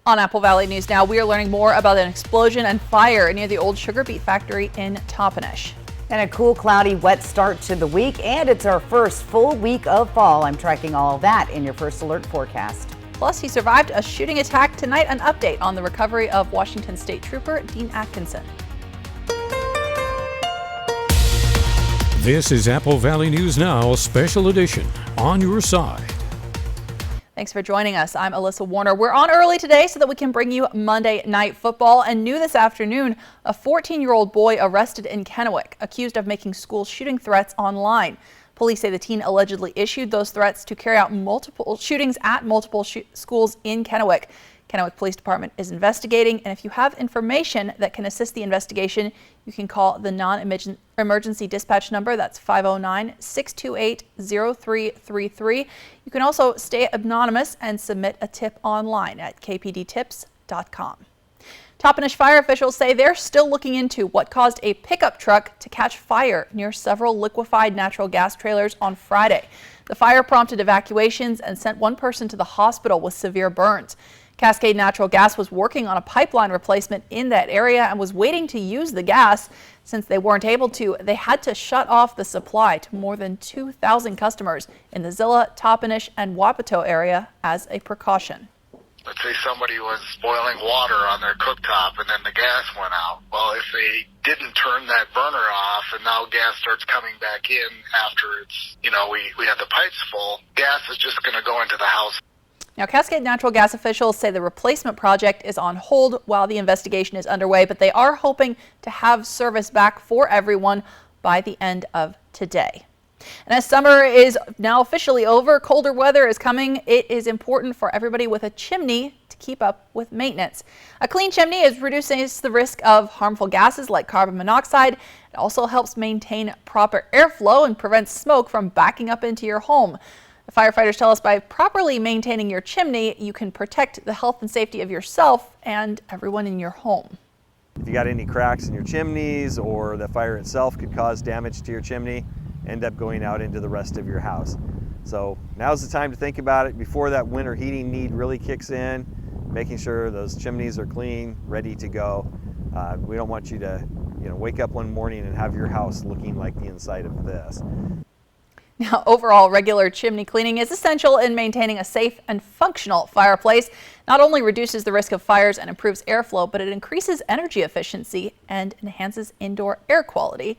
On Apple Valley News Now, we are learning more about an explosion and fire near the old sugar beet factory in Toppenish. And a cool, cloudy, wet start to the week, and it's our first full week of fall. I'm tracking all of that in your First Alert forecast. Plus, he survived a shooting attack. Tonight, an update on the recovery of Washington State Trooper Dean Atkinson. This is Apple Valley News Now, Special Edition, on your side. Thanks for joining us. I'm Alyssa Warner. We're on early today so that we can bring you Monday Night Football. And new this afternoon, a 14-year-old boy arrested in Kennewick, accused of making school shooting threats online. Police say the teen allegedly issued those threats to carry out multiple shootings at multiple schools in Kennewick. Kennewick Police Department is investigating, and if you have information that can assist the investigation, you can call the non-emergency dispatch number. That's 509-628-0333. You can also stay anonymous and submit a tip online at kpdtips.com. Toppenish fire officials say they're still looking into what caused a pickup truck to catch fire near several liquefied natural gas trailers on Friday. The fire prompted evacuations and sent one person to the hospital with severe burns. Cascade Natural Gas was working on a pipeline replacement in that area and was waiting to use the gas. Since they weren't able to, they had to shut off the supply to more than 2,000 customers in the Zillah, Toppenish, and Wapato area as a precaution. Let's say somebody was boiling water on their cooktop and then the gas went out. Well, if they didn't turn that burner off and now gas starts coming back in after it's, we have the pipes full, gas is just going to go into the house. Now, Cascade Natural Gas officials say the replacement project is on hold while the investigation is underway, but they are hoping to have service back for everyone by the end of today. And as summer is now officially over, colder weather is coming. It is important for everybody with a chimney to keep up with maintenance. A clean chimney reduces the risk of harmful gases like carbon monoxide. It also helps maintain proper airflow and prevents smoke from backing up into your home. The firefighters tell us by properly maintaining your chimney, you can protect the health and safety of yourself and everyone in your home. If you got any cracks in your chimneys or the fire itself could cause damage to your chimney, end up going out into the rest of your house. So now's the time to think about it before that winter heating need really kicks in, making sure those chimneys are clean, ready to go. We don't want you to wake up one morning and have your house looking like the inside of this. Now, overall, regular chimney cleaning is essential in maintaining a safe and functional fireplace. Not only reduces the risk of fires and improves airflow, but it increases energy efficiency and enhances indoor air quality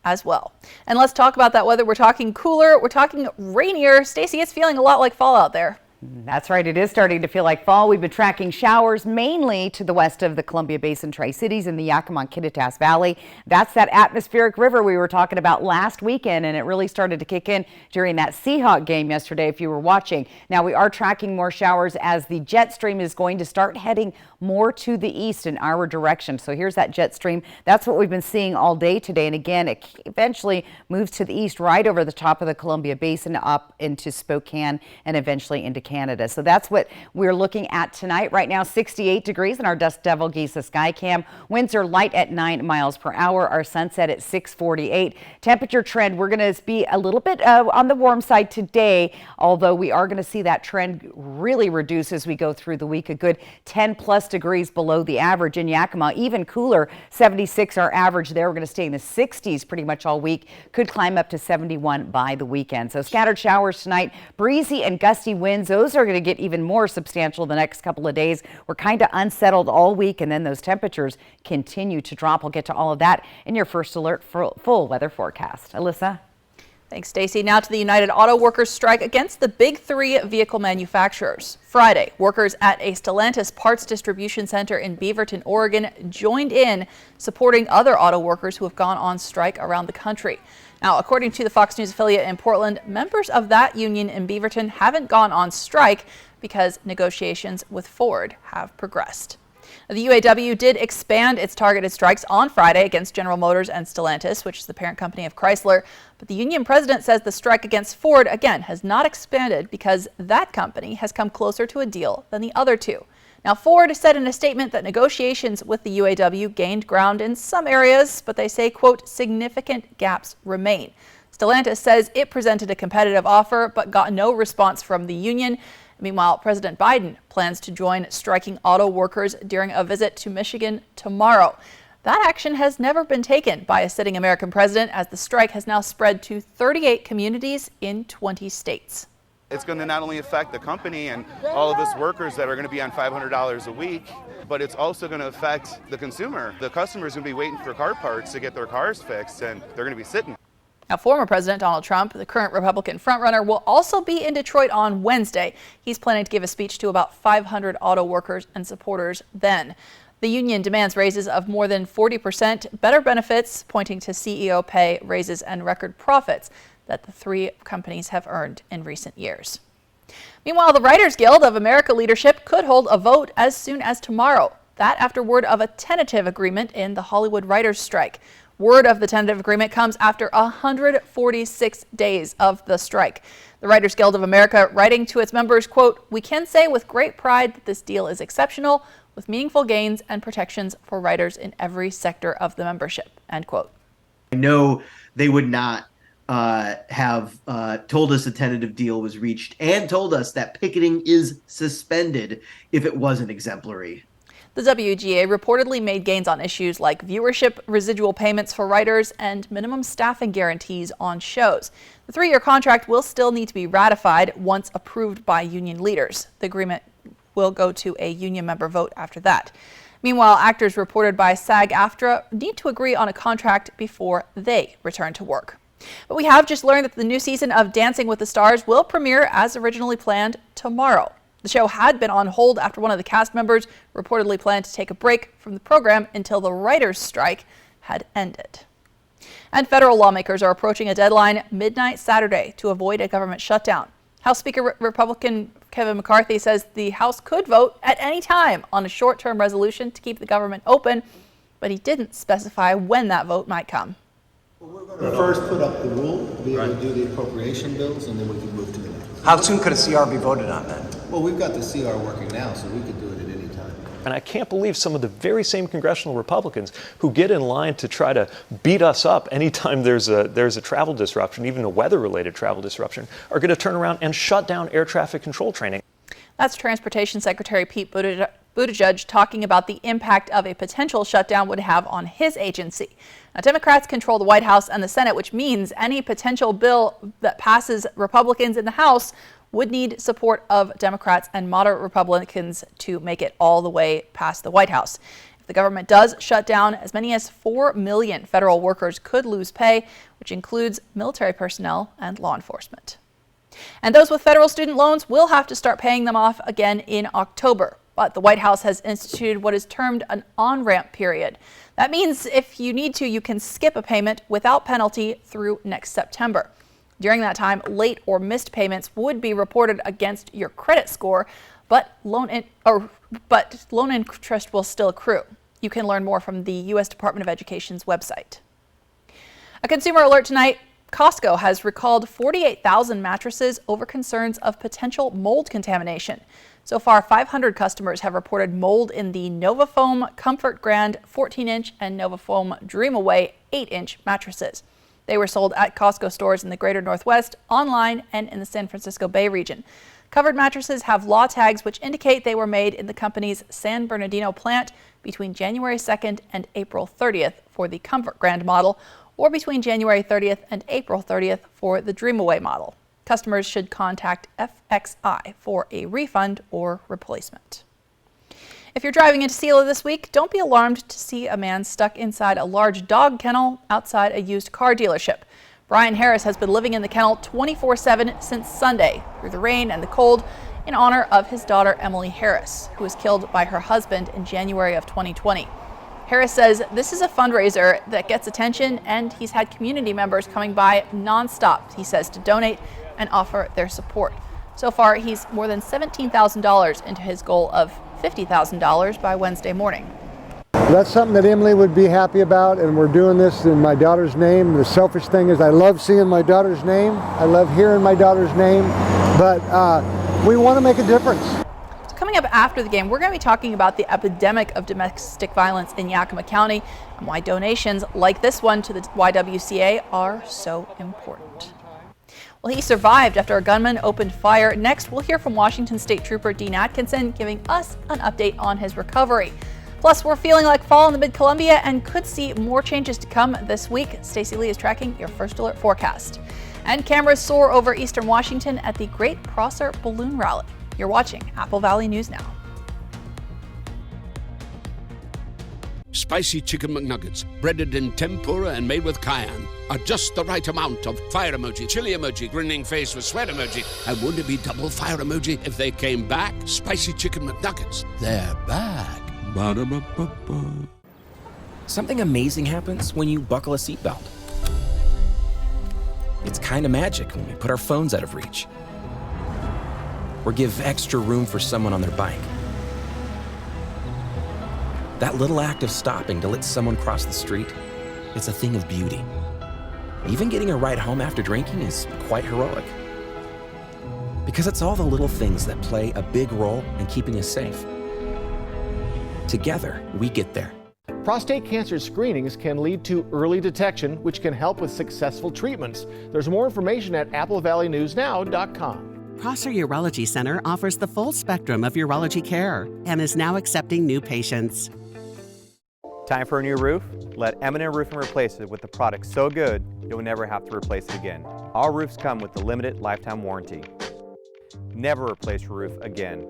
as well. And let's talk about that weather. We're talking cooler, we're talking rainier. Stacey, it's feeling a lot like fall out there. That's right. It is starting to feel like fall. We've been tracking showers mainly to the west of the Columbia Basin Tri-Cities in the Yakima-Kittitas Valley. That's that atmospheric river we were talking about last weekend, and it really started to kick in during that Seahawk game yesterday if you were watching. Now we are tracking more showers as the jet stream is going to start heading more to the east in our direction. So here's that jet stream. That's what we've been seeing all day today. And again, it eventually moves to the east right over the top of the Columbia Basin up into Spokane and eventually into Canada. So that's what we're looking at tonight. Right now, 68 degrees in our Dust Devil Giza Skycam. Winds are light at 9 miles per hour. Our sunset at 6:48. Temperature trend, we're going to be a little bit on the warm side today, although we are going to see that trend really reduce as we go through the week. A good 10 plus degrees below the average in Yakima. Even cooler, 76 our average there. We're going to stay in the 60s pretty much all week. Could climb up to 71 by the weekend. So scattered showers tonight. Breezy and gusty winds. Those are going to get even more substantial the next couple of days. We're kind of unsettled all week, and then those temperatures continue to drop. We'll get to all of that in your First Alert full weather forecast. Alyssa? Thanks, Stacey. Now to the United Auto Workers strike against the big three vehicle manufacturers. Friday, workers at a Stellantis parts distribution center in Beaverton, Oregon, joined in supporting other auto workers who have gone on strike around the country. Now, according to the Fox News affiliate in Portland, members of that union in Beaverton haven't gone on strike because negotiations with Ford have progressed. The UAW did expand its targeted strikes on Friday against General Motors and Stellantis, which is the parent company of Chrysler. But the union president says the strike against Ford, again, has not expanded because that company has come closer to a deal than the other two. Now, Ford said in a statement that negotiations with the UAW gained ground in some areas, but they say, quote, significant gaps remain. Stellantis says it presented a competitive offer but got no response from the union. Meanwhile, President Biden plans to join striking auto workers during a visit to Michigan tomorrow. That action has never been taken by a sitting American president, as the strike has now spread to 38 communities in 20 states. It's going to not only affect the company and all of us workers that are going to be on $500 a week, but it's also going to affect the consumer. The customer is going to be waiting for car parts to get their cars fixed, and they're going to be sitting. Now, former President Donald Trump, the current Republican frontrunner, will also be in Detroit on Wednesday. He's planning to give a speech to about 500 auto workers and supporters then. The union demands raises of more than 40%, better benefits, pointing to CEO pay raises and record profits that the three companies have earned in recent years. Meanwhile, the Writers Guild of America leadership could hold a vote as soon as tomorrow. That after word of a tentative agreement in the Hollywood writers' strike. Word of the tentative agreement comes after 146 days of the strike. The Writers Guild of America writing to its members, quote, "We can say with great pride that this deal is exceptional, with meaningful gains and protections for writers in every sector of the membership," end quote. I know they would not have told us a tentative deal was reached and told us that picketing is suspended if it wasn't exemplary. The WGA reportedly made gains on issues like viewership, residual payments for writers, and minimum staffing guarantees on shows. The 3-year contract will still need to be ratified once approved by union leaders. The agreement will go to a union member vote after that. Meanwhile, actors reported by SAG-AFTRA need to agree on a contract before they return to work. But we have just learned that the new season of Dancing with the Stars will premiere as originally planned tomorrow. The show had been on hold after one of the cast members reportedly planned to take a break from the program until the writers' strike had ended. And federal lawmakers are approaching a deadline midnight Saturday to avoid a government shutdown. House Speaker Republican Kevin McCarthy says the House could vote at any time on a short-term resolution to keep the government open, but he didn't specify when that vote might come. We're going to first put up the rule, be able to do the appropriation bills, and then we can move to the next. How soon could a CR be voted on then? Well, we've got the CR working now, so we could do it at any time. And I can't believe some of the very same congressional Republicans who get in line to try to beat us up anytime there's a travel disruption, even a weather-related travel disruption, are going to turn around and shut down air traffic control training. That's Transportation Secretary Pete Buttigieg talking about the impact of a potential shutdown would have on his agency. Now, Democrats control the White House and the Senate, which means any potential bill that passes Republicans in the House would need support of Democrats and moderate Republicans to make it all the way past the White House. If the government does shut down, as many as 4 million federal workers could lose pay, which includes military personnel and law enforcement. And those with federal student loans will have to start paying them off again in October. But the White House has instituted what is termed an on-ramp period. That means if you need to, you can skip a payment without penalty through next September. During that time, late or missed payments would be reported against your credit score, but loan interest will still accrue. You can learn more from the U.S. Department of Education's website. A consumer alert tonight. Costco has recalled 48,000 mattresses over concerns of potential mold contamination. So far, 500 customers have reported mold in the NovaFoam Comfort Grand 14-inch and NovaFoam DreamAway 8-inch mattresses. They were sold at Costco stores in the Greater Northwest, online, and in the San Francisco Bay region. Covered mattresses have law tags which indicate they were made in the company's San Bernardino plant between January 2nd and April 30th for the Comfort Grand model, or between January 30th and April 30th for the DreamAway model. Customers should contact FXI for a refund or replacement. If you're driving into Selah this week, don't be alarmed to see a man stuck inside a large dog kennel outside a used car dealership. Brian Harris has been living in the kennel 24/7 since Sunday through the rain and the cold in honor of his daughter Emily Harris, who was killed by her husband in January of 2020. Harris says this is a fundraiser that gets attention, and he's had community members coming by nonstop, he says, to donate and offer their support. So far, he's more than $17,000 into his goal of $50,000 by Wednesday morning. That's something that Emily would be happy about, and we're doing this in my daughter's name. The selfish thing is I love seeing my daughter's name. I love hearing my daughter's name, but we want to make a difference. So coming up after the game, we're going to be talking about the epidemic of domestic violence in Yakima County and why donations like this one to the YWCA are so important. Well, he survived after a gunman opened fire. Next, we'll hear from Washington State Trooper Dean Atkinson giving us an update on his recovery. Plus, we're feeling like fall in the Mid-Columbia and could see more changes to come this week. Stacey Lee is tracking your First Alert forecast. And cameras soar over eastern Washington at the Great Prosser Balloon Rally. You're watching Apple Valley News Now. Spicy chicken McNuggets, breaded in tempura and made with cayenne, are just the right amount of fire emoji, chili emoji, grinning face with sweat emoji, and wouldn't it be double fire emoji if they came back? Spicy chicken McNuggets, they're back. Ba-da-ba-ba-ba. Something amazing happens when you buckle a seatbelt. It's kind of magic when we put our phones out of reach, or give extra room for someone on their bike. That little act of stopping to let someone cross the street, it's a thing of beauty. Even getting a ride home after drinking is quite heroic. Because it's all the little things that play a big role in keeping us safe. Together, we get there. Prostate cancer screenings can lead to early detection, which can help with successful treatments. There's more information at applevalleynewsnow.com. Prosser Urology Center offers the full spectrum of urology care and is now accepting new patients. Time for a new roof? Let M&M Roofing replace it with a product so good you'll never have to replace it again. Our roofs come with the limited lifetime warranty. Never replace your roof again.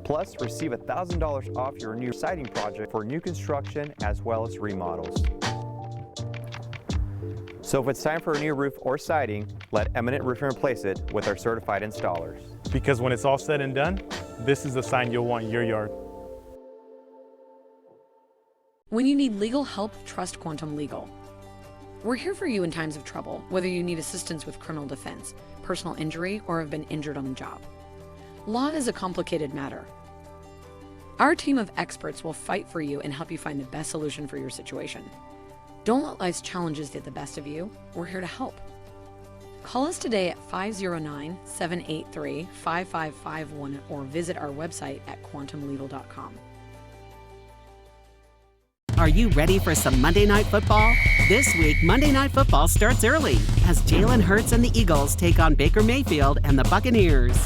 Plus, receive $1,000 off your new siding project for new construction as well as remodels. So if it's time for a new roof or siding, let Eminent Roofing replace it with our certified installers. Because when it's all said and done, this is the sign you'll want in your yard. When you need legal help, trust Quantum Legal. We're here for you in times of trouble, whether you need assistance with criminal defense, personal injury, or have been injured on the job. Law is a complicated matter. Our team of experts will fight for you and help you find the best solution for your situation. Don't let life's challenges get the best of you. We're here to help. Call us today at 509-783-5551 or visit our website at quantumlegal.com. Are you ready for some Monday Night Football? This week, Monday Night Football starts early as Jalen Hurts and the Eagles take on Baker Mayfield and the Buccaneers.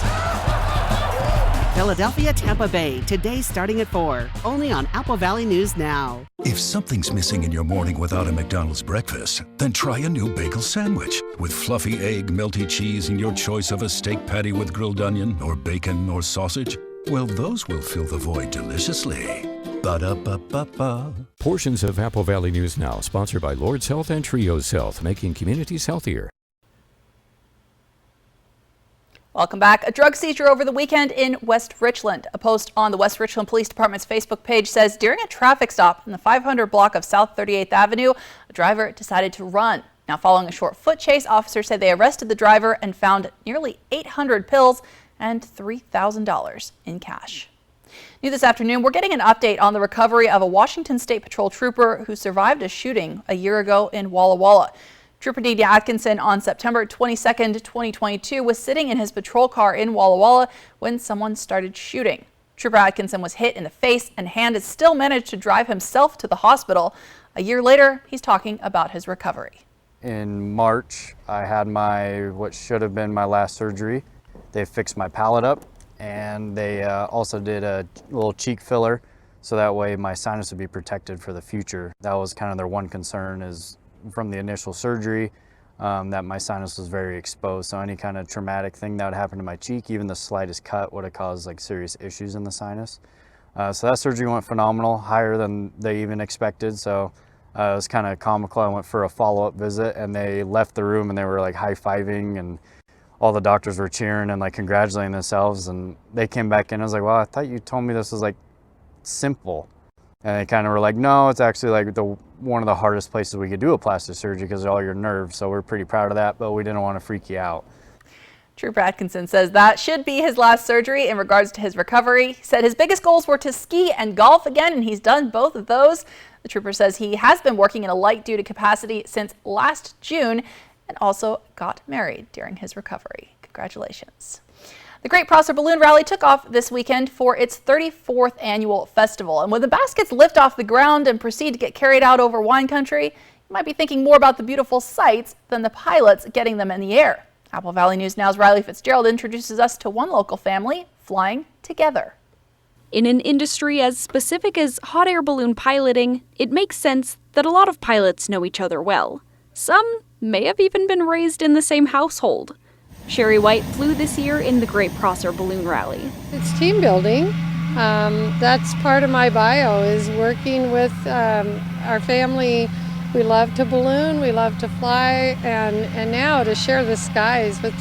Philadelphia, Tampa Bay, today starting at 4, only on Apple Valley News Now. If something's missing in your morning without a McDonald's breakfast, then try a new bagel sandwich. With fluffy egg, melty cheese, and your choice of a steak patty with grilled onion or bacon or sausage, well, those will fill the void deliciously. Ba-da-ba-ba-ba. Portions of Apple Valley News Now, sponsored by Lord's Health and Trios Health, making communities healthier. Welcome back. A drug seizure over the weekend in West Richland. A post on the West Richland Police Department's Facebook page says during a traffic stop in the 500 block of South 38th Avenue, a driver decided to run. Now, following a short foot chase, officers say they arrested the driver and found nearly 800 pills and $3,000 in cash. New this afternoon, we're getting an update on the recovery of a Washington State Patrol trooper who survived a shooting a year ago in Walla Walla. Trooper Dean Atkinson on September 22nd, 2022 was sitting in his patrol car in Walla Walla when someone started shooting. Trooper Atkinson was hit in the face and hand has still managed to drive himself to the hospital. A year later, he's talking about his recovery. In March, I had what should have been my last surgery. They fixed my palate up, and they also did a little cheek filler so that way my sinus would be protected for the future. That was kind of their one concern, is from the initial surgery that my sinus was very exposed, so any kind of traumatic thing that would happen to my cheek, even the slightest cut, would have caused like serious issues in the sinus. So that surgery went phenomenal, higher than they even expected, so it was kind of comical. I went for a follow-up visit and they left the room and they were like high-fiving and all the doctors were cheering and like congratulating themselves, and they came back in. I was like, well, I thought you told me this was like simple. And they kind of were like, no, it's actually like one of the hardest places we could do a plastic surgery because of all your nerves. So we're pretty proud of that, but we didn't want to freak you out. Trooper Atkinson says that should be his last surgery. In regards to his recovery, he said his biggest goals were to ski and golf again, and he's done both of those. The trooper says he has been working in a light duty capacity since last June and also got married during his recovery. Congratulations. The Great Prosser Balloon Rally took off this weekend for its 34th annual festival. And when the baskets lift off the ground and proceed to get carried out over wine country, you might be thinking more about the beautiful sights than the pilots getting them in the air. Apple Valley News Now's Riley Fitzgerald introduces us to one local family flying together. In an industry as specific as hot air balloon piloting, it makes sense that a lot of pilots know each other well. Some may have even been raised in the same household. Sherry White flew this year in the Great Prosser Balloon Rally. It's team building. That's part of my bio, is working with our family. We love to balloon, we love to fly, and now to share the skies with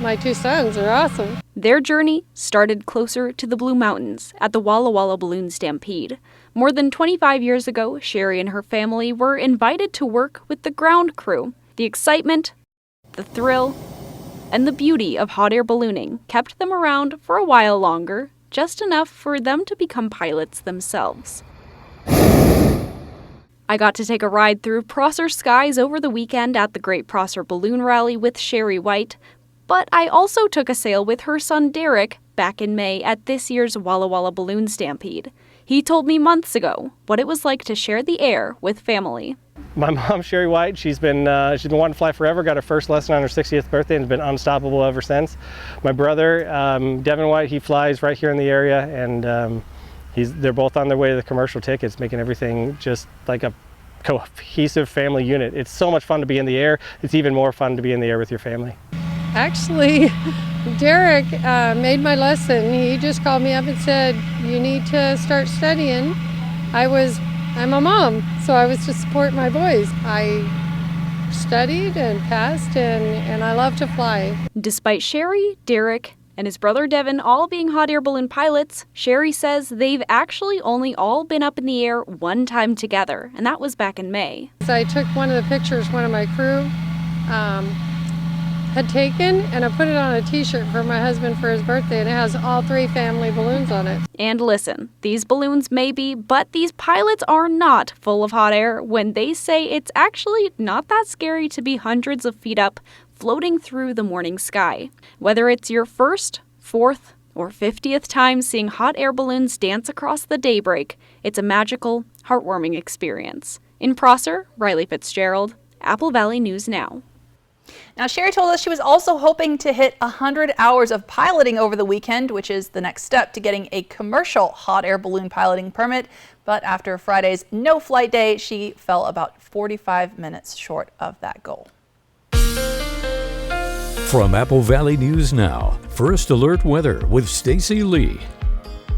my two sons are awesome. Their journey started closer to the Blue Mountains at the Walla Walla Balloon Stampede. More than 25 years ago, Sherry and her family were invited to work with the ground crew. The excitement, the thrill, and the beauty of hot air ballooning kept them around for a while longer, just enough for them to become pilots themselves. I got to take a ride through Prosser skies over the weekend at the Great Prosser Balloon Rally with Sherry White, but I also took a sail with her son Derek back in May at this year's Walla Walla Balloon Stampede. He told me months ago what it was like to share the air with family. My mom, Sherry White, she's been wanting to fly forever, got her first lesson on her 60th birthday and has been unstoppable ever since. My brother, Devin White, he flies right here in the area, and they're both on their way to the commercial tickets, making everything just like a cohesive family unit. It's so much fun to be in the air. It's even more fun to be in the air with your family. Actually, Derek made my lesson. He just called me up and said, you need to start studying. I'm a mom, so I was to support my boys. I studied and passed, and I love to fly. Despite Sherry, Derek, and his brother Devin all being hot air balloon pilots, Sherry says they've actually only all been up in the air one time together, and that was back in May. So I took one of the pictures one of my crew had taken, and I put it on a t-shirt for my husband for his birthday, and it has all 3 family balloons on it. And listen, these balloons may be, but these pilots are not full of hot air when they say it's actually not that scary to be hundreds of feet up, floating through the morning sky. Whether it's your first, 4th, or 50th time seeing hot air balloons dance across the daybreak, it's a magical, heartwarming experience. In Prosser, Riley Fitzgerald, Apple Valley News Now. Now, Sherry told us she was also hoping to hit 100 hours of piloting over the weekend, which is the next step to getting a commercial hot air balloon piloting permit. But after Friday's no flight day, she fell about 45 minutes short of that goal. From Apple Valley News Now, First Alert Weather with Stacy Lee.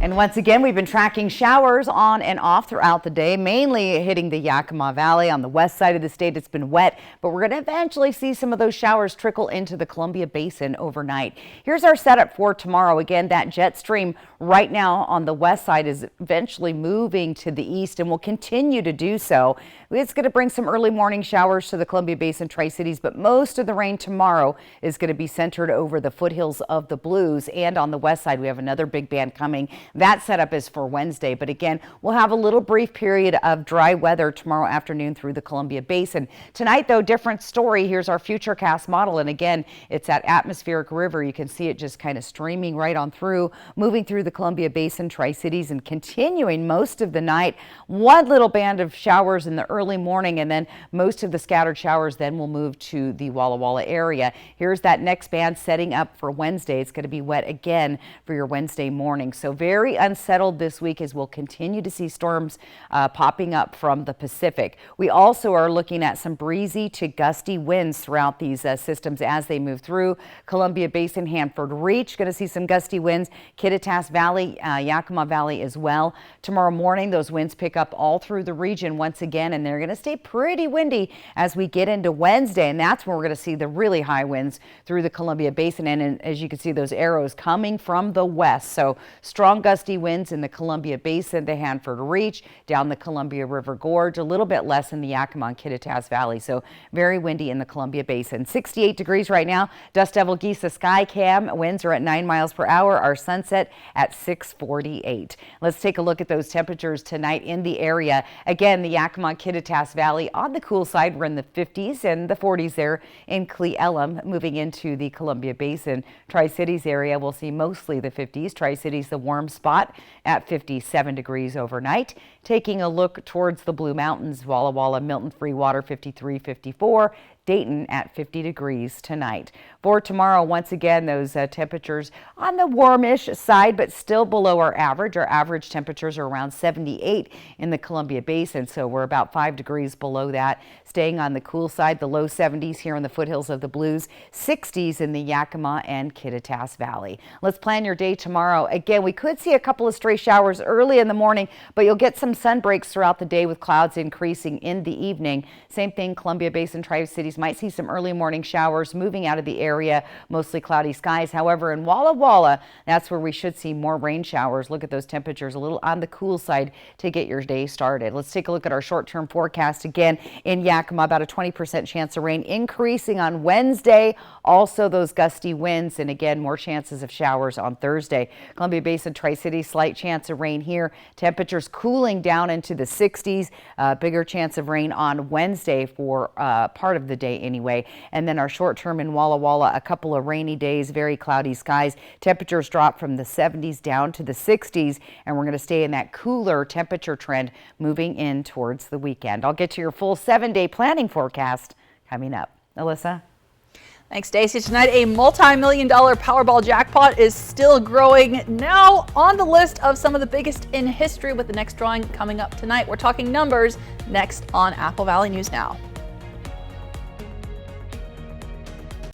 And once again, we've been tracking showers on and off throughout the day, mainly hitting the Yakima Valley. On the west side of the state, it's been wet, but we're going to eventually see some of those showers trickle into the Columbia Basin overnight. Here's our setup for tomorrow. Again, that jet stream right now on the west side is eventually moving to the east and will continue to do so. It's going to bring some early morning showers to the Columbia Basin Tri-Cities, but most of the rain tomorrow is going to be centered over the foothills of the Blues. And on the west side, we have another big band coming. That setup is for Wednesday, but again, we'll have a little brief period of dry weather tomorrow afternoon through the Columbia Basin. Tonight, though, different story. Here's our Futurecast model, and again, it's that atmospheric river. You can see it just kind of streaming right on through, moving through the Columbia Basin Tri-Cities and continuing most of the night. One little band of showers in the early morning, and then most of the scattered showers then will move to the Walla Walla area. Here's that next band setting up for Wednesday. It's going to be wet again for your Wednesday morning. So very unsettled this week as we'll continue to see storms popping up from the Pacific. We also are looking at some breezy to gusty winds throughout these systems as they move through Columbia Basin, Hanford Reach. Going to see some gusty winds, Kittitas Valley, Yakima Valley as well. Tomorrow morning, those winds pick up all through the region once again, and they're going to stay pretty windy as we get into Wednesday, and that's when we're going to see the really high winds through the Columbia Basin. And as you can see, those arrows coming from the west. So strong gusty winds in the Columbia Basin, the Hanford Reach, down the Columbia River Gorge, a little bit less in the Yakima and Kittitas Valley. So very windy in the Columbia Basin. 68 degrees right now. Dust Devil Geesa Sky Cam winds are at 9 miles per hour. Our sunset at 6:48. Let's take a look at those temperatures tonight in the area. Again, the Yakima Kittitas Valley on the cool side. We're in the 50s and the 40s there in Cle Elum. Moving into the Columbia Basin Tri-Cities area, we'll see mostly the 50s. Tri-Cities the warm spot at 57 degrees overnight. Taking a look towards the Blue Mountains, Walla Walla, Milton, Freewater 53, 54. Dayton at 50 degrees tonight. For tomorrow, once again, those temperatures on the warmish side, but still below our average. Our average temperatures are around 78 in the Columbia Basin, so we're about 5 degrees below that. Staying on the cool side, the low 70s here in the foothills of the Blues, 60s in the Yakima and Kittitas Valley. Let's plan your day tomorrow. Again, we could see a couple of stray showers early in the morning, but you'll get some sun breaks throughout the day with clouds increasing in the evening. Same thing, Columbia Basin, Tri-Cities might see some early morning showers moving out of the area, mostly cloudy skies. However, in Walla Walla, that's where we should see more rain showers. Look at those temperatures a little on the cool side to get your day started. Let's take a look at our short-term forecast again. In Yakima, about a 20% chance of rain increasing on Wednesday. Also those gusty winds, and again, more chances of showers on Thursday. Columbia Basin, Tri-Cities, slight chance of rain here. Temperatures cooling down into the 60s. Bigger chance of rain on Wednesday for part of the day anyway. And then our short term in Walla Walla, a couple of rainy days, very cloudy skies. Temperatures drop from the 70s down to the 60s, and we're going to stay in that cooler temperature trend moving in towards the weekend. I'll get to your full 7-day planning forecast coming up. Alyssa? Thanks, Stacey. Tonight, a multi-million-dollar Powerball jackpot is still growing. Now on the list of some of the biggest in history, with the next drawing coming up tonight. We're talking numbers next on Apple Valley News Now.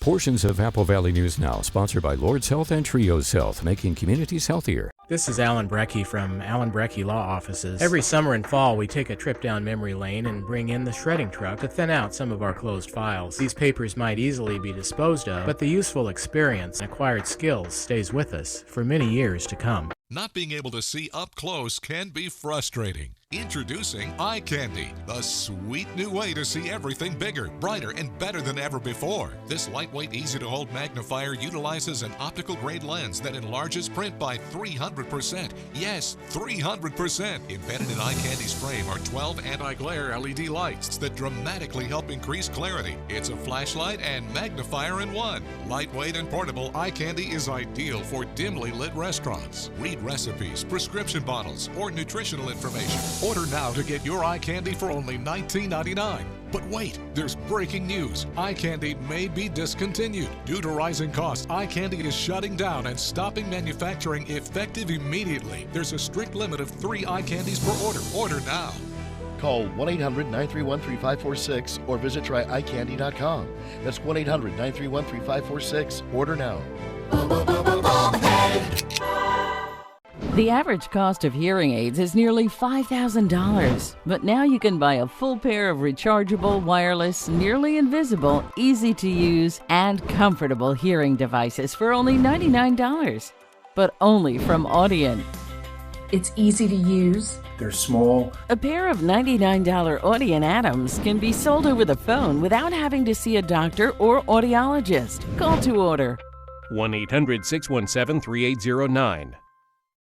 Portions of Apple Valley News Now, sponsored by Lord's Health and Trios Health, making communities healthier. This is Alan Brecky from Alan Brecky Law Offices. Every summer and fall, we take a trip down memory lane and bring in the shredding truck to thin out some of our closed files. These papers might easily be disposed of, but the useful experience and acquired skills stays with us for many years to come. Not being able to see up close can be frustrating. Introducing Eye Candy, the sweet new way to see everything bigger, brighter, and better than ever before. This lightweight, easy-to-hold magnifier utilizes an optical-grade lens that enlarges print by 300%. Yes, 300%. Embedded in Eye Candy's frame are 12 anti-glare LED lights that dramatically help increase clarity. It's a flashlight and magnifier in one. Lightweight and portable, Eye Candy is ideal for dimly lit restaurants. Read recipes, prescription bottles, or nutritional information. Order now to get your Eye Candy for only $19.99. But wait, there's breaking news. Eye Candy may be discontinued. Due to rising costs, Eye Candy is shutting down and stopping manufacturing effective immediately. There's a strict limit of 3 Eye Candies per order. Order now. Call 1-800-931-3546 or visit tryeyecandy.com. That's 1-800-931-3546. Order now. The average cost of hearing aids is nearly $5,000, but now you can buy a full pair of rechargeable, wireless, nearly invisible, easy to use, and comfortable hearing devices for only $99, but only from Audient. It's easy to use. They're small. A pair of $99 Audient Atoms can be sold over the phone without having to see a doctor or audiologist. Call to order. 1-800-617-3809.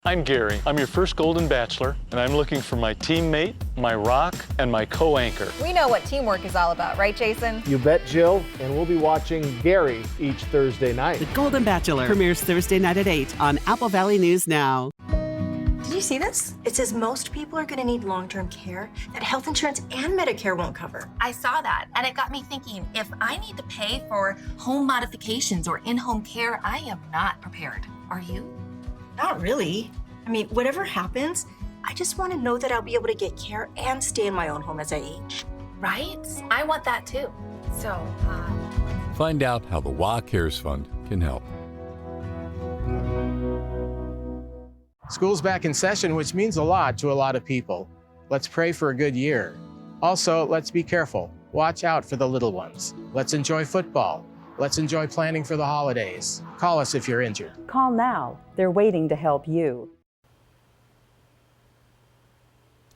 I'm Gary. I'm your first Golden Bachelor, and I'm looking for my teammate, my rock, and my co-anchor. We know what teamwork is all about, right, Jason? You bet, Jill. And we'll be watching Gary each Thursday night. The Golden Bachelor premieres Thursday night at 8 on Apple Valley News Now. Did you see this? It says most people are going to need long-term care that health insurance and Medicare won't cover. I saw that, and it got me thinking, if I need to pay for home modifications or in-home care, I am not prepared. Are you? Not really. I mean, whatever happens, I just want to know that I'll be able to get care and stay in my own home as I age. Right? I want that too. So, Find out how the WA Cares Fund can help. School's back in session, which means a lot to a lot of people. Let's pray for a good year. Also, let's be careful. Watch out for the little ones. Let's enjoy football. Let's enjoy planning for the holidays. Call us if you're injured. Call now. They're waiting to help you.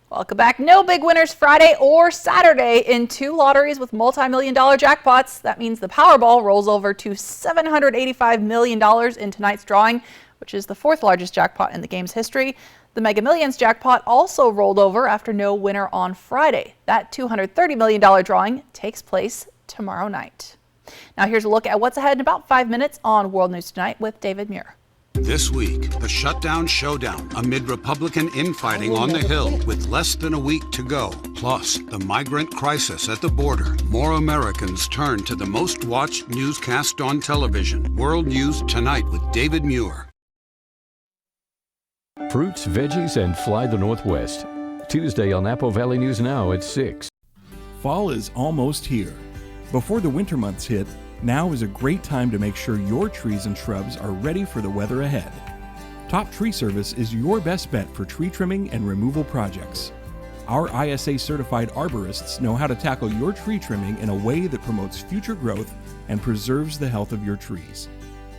Welcome back. No big winners Friday or Saturday in 2 lotteries with multi-million-dollar jackpots. That means the Powerball rolls over to $785 million in tonight's drawing, which is the 4th largest jackpot in the game's history. The Mega Millions jackpot also rolled over after no winner on Friday. That $230 million drawing takes place tomorrow night. Now here's a look at what's ahead in about 5 minutes on World News Tonight with David Muir. This week, the shutdown showdown amid Republican infighting on the Hill with less than a week to go. Plus, the migrant crisis at the border. More Americans turn to the most watched newscast on television. World News Tonight with David Muir. Fruits, veggies, and fly the Northwest. Tuesday on Apple Valley News Now at 6. Fall is almost here. Before the winter months hit, now is a great time to make sure your trees and shrubs are ready for the weather ahead. Top Tree Service is your best bet for tree trimming and removal projects. Our ISA certified arborists know how to tackle your tree trimming in a way that promotes future growth and preserves the health of your trees.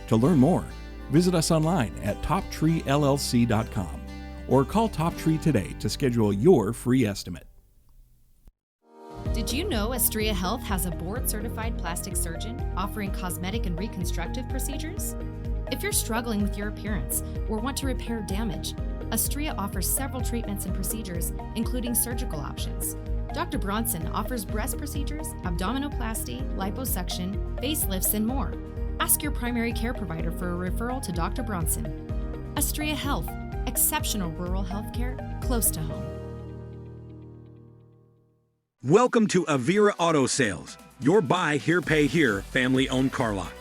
To learn more, visit us online at toptreellc.com or call Top Tree today to schedule your free estimate. Did you know Astria Health has a board-certified plastic surgeon offering cosmetic and reconstructive procedures? If you're struggling with your appearance or want to repair damage, Astria offers several treatments and procedures, including surgical options. Dr. Bronson offers breast procedures, abdominoplasty, liposuction, facelifts, and more. Ask your primary care provider for a referral to Dr. Bronson. Astria Health, exceptional rural health care close to home. Welcome to Avira Auto Sales, your buy here, pay here, family-owned car lot.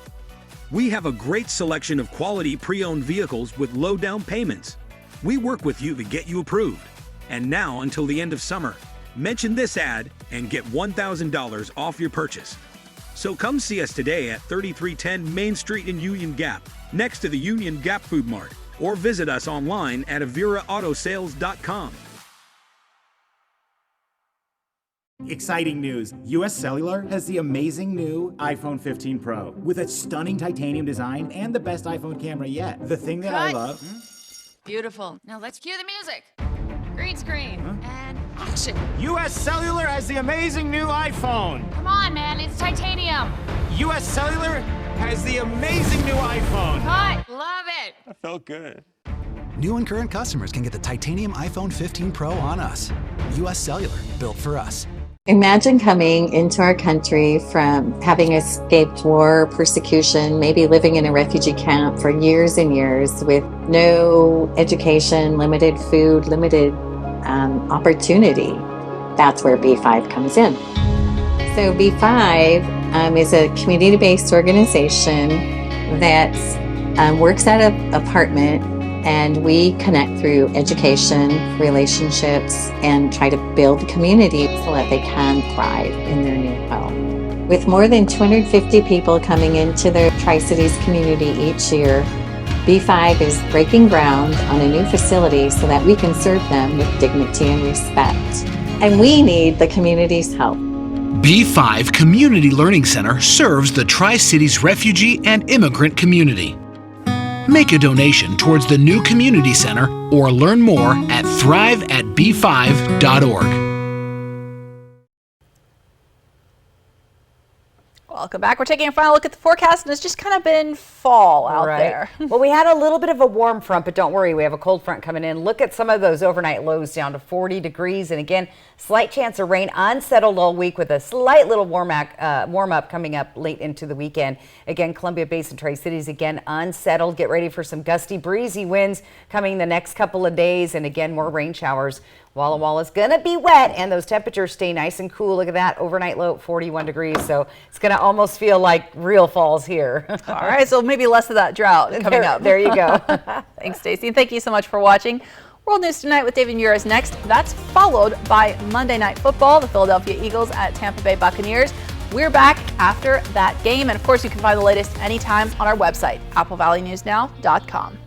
We have a great selection of quality pre-owned vehicles with low down payments. We work with you to get you approved. And now until the end of summer, mention this ad and get $1,000 off your purchase. So come see us today at 3310 Main Street in Union Gap, next to the Union Gap Food Mart, or visit us online at aviraAutosales.com. Exciting news! US Cellular has the amazing new iPhone 15 Pro with a stunning titanium design and the best iPhone camera yet. The thing that I love... Beautiful. Now let's cue the music. Green screen. And action. US Cellular has the amazing new iPhone. Come on, man. It's titanium. US Cellular has the amazing new iPhone. Cut. Love it. That felt good. New and current customers can get the titanium iPhone 15 Pro on us. US Cellular, built for us. Imagine coming into our country from having escaped war, persecution, maybe living in a refugee camp for years and years with no education, limited food, limited opportunity. That's where B5 comes in. So B5 is a community-based organization that works at an apartment, and we connect through education, relationships, and try to build community so that they can thrive in their new home. With more than 250 people coming into the Tri-Cities community each year, B5 is breaking ground on a new facility so that we can serve them with dignity and respect. And we need the community's help. B5 Community Learning Center serves the Tri-Cities refugee and immigrant community. Make a donation towards the new community center or learn more at thriveatb5.org. Welcome back. We're taking a final look at the forecast, and it's just kind of been fall out there. Well, we had a little bit of a warm front, but don't worry, we have a cold front coming in. Look at some of those overnight lows down to 40 degrees. And again, slight chance of rain, unsettled all week with a slight little warm up coming up late into the weekend. Again, Columbia Basin Tri-Cities, again, unsettled. Get ready for some gusty, breezy winds coming the next couple of days. And again, more rain showers. Walla Walla's gonna be wet, and those temperatures stay nice and cool. Look at that, overnight low at 41 degrees. So it's gonna almost feel like real fall's here. All right, so maybe less of that drought coming up. There you go. Thanks, Stacey. And thank you so much for watching. World News Tonight with David Muir is next. That's followed by Monday Night Football, the Philadelphia Eagles at Tampa Bay Buccaneers. We're back after that game. And of course, you can find the latest anytime on our website, applevalleynewsnow.com.